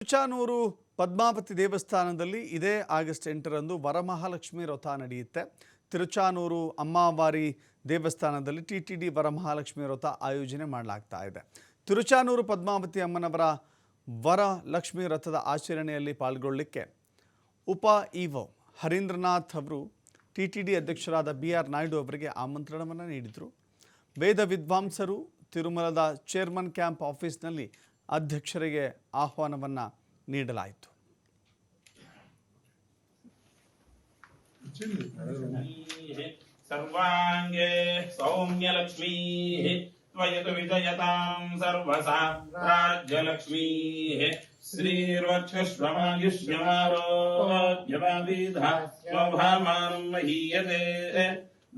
ತಿರುಚಾನೂರು ಪದ್ಮಾವತಿ ದೇವಸ್ಥಾನದಲ್ಲಿ ಇದೇ ಆಗಸ್ಟ್ 8ರಂದು ವರಮಹಾಲಕ್ಷ್ಮಿ ವ್ರತ ನಡೆಯುತ್ತೆ. ತಿರುಚಾನೂರು ಅಮ್ಮವಾರಿ ದೇವಸ್ಥಾನದಲ್ಲಿ ಟಿಟಿಡಿ ವರಮಹಾಲಕ್ಷ್ಮಿ ವ್ರತ ಆಯೋಜನೆ ಮಾಡಲಾಗ್ತಾ ಇದೆ. ತಿರುಚಾನೂರು ಪದ್ಮಾವತಿ ಅಮ್ಮನವರ ವರಲಕ್ಷ್ಮಿ ವ್ರತದ ಆಚರಣೆಯಲ್ಲಿ ಪಾಲ್ಗೊಳ್ಳಲಿಕ್ಕೆ ಉಪ ಇಒ ಹರೀಂದ್ರನಾಥ್ ಅವರು ಟಿಟಿಡಿ ಅಧ್ಯಕ್ಷರಾದ ಬಿಆರ್ ನಾಯ್ಡು ಅವರಿಗೆ ಆಮಂತ್ರಣವನ್ನು ನೀಡಿದರು. ವೇದ ವಿದ್ವಾಂಸರು ತಿರುಮಲದ ಚೇರ್ಮನ್ ಕ್ಯಾಂಪ್ ಆಫೀಸ್ನಲ್ಲಿ ಅಧ್ಯಕ್ಷರಿಗೆ ಆಹ್ವಾನವನ್ನು ನೀಡಲಾಯಿತು. ಸರ್ವಾಂಗೇ ಸೌಮ್ಯ ಲಕ್ಷ್ಮೀ ತ್ವಯತು ವಿಜಯತಾಂ ಸರ್ವಸಾಮ್ರಾಜ್ಯಲಕ್ಷ್ಮೀ ಶ್ರೀರ್ವಕ್ಷಶ್ರಮಾಯುಷ್ಯಮಾರೋಗ್ಯಮಾವಿಧಾಸ್ವಭಾಮಾನಂ ಮಹೀಯತೆ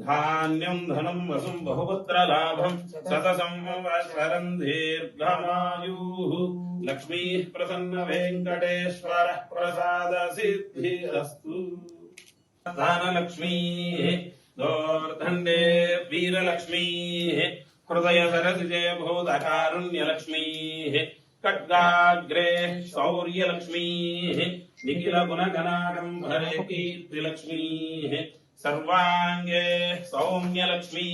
ಧಾನ್ಯಂ ಧನಂ ವಸುಂ ಬಹುಪುತ್ರಲಾಭಂ ಸತಸಂ ವರಂ ದೀರ್ಘಮಾಯುಃ ಲಕ್ಷ್ಮೀ ಪ್ರಸನ್ನ ವೆಂಕಟೇಶ್ವರ ಪ್ರಸಾದ ಸಿದ್ಧಿರಸ್ತು. ದಾನಲಕ್ಷ್ಮೀ ದೋರ್ಧಂಡೇ ವೀರಲಕ್ಷ್ಮೀ ಹೃದಯ ಸರಸಿಜಯ ಭೂತಕಾರುಣ್ಯಲಕ್ಷ್ಮೀ ಖಡ್ಗಾಗ್ರೇ ಶೌರ್ಯಲಕ್ಷ್ಮೀ ನಿಖಿಲ ಗುಣಗಣಾಡಂಬರೆ ಕೀರ್ತಿಲಕ್ಷ್ಮೀ ಸರ್ವಾಂಗೇ ಸೌಮ್ಯಲಕ್ಷ್ಮೀ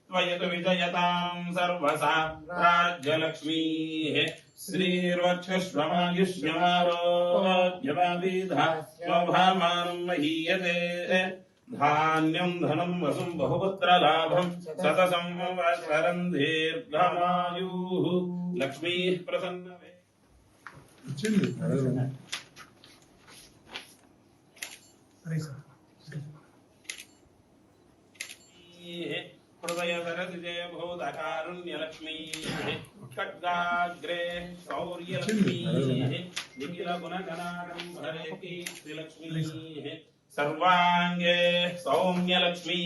ತ್ವಯತು ವಿಜಯತಾಂ ಸರ್ವಸಾಮ್ರಾಜ್ಯಲಕ್ಷ್ಮೀ ಶ್ರೀರ್ವಕ್ಷಶ್ರಮಾಯುಷ್ಯಮಾರೋಗ್ಯಮಾವಿಧಾಸ್ವಭಾಮಾನಂ ಮಹೀಯತೆ ಧಾನ್ಯಂ ಧನಂ ವಸುಂ ಬಹುಪುತ್ರಲಾಭಂ ಸತಸಂ ವರಂ ದೀರ್ಘಮಾಯುಃ ಲಕ್ಷ್ಮೀ ಪ್ರಸನ್ನ ಹೃದಯ ಸರಸಿಜಯ ಭೂತಕಾರುಣ್ಯಲಕ್ಷ್ಮೀ ಖಡ್ಗಾಗ್ರೇ ಶೌರ್ಯಲಕ್ಷ್ಮೀ ನಿಖಿಲ ಗುಣಗಣಾಡಂಬರೆ ಕೀರ್ತಿಲಕ್ಷ್ಮೀ ಸರ್ವಾಂಗೇ ಸೌಮ್ಯಲಕ್ಷ್ಮೀ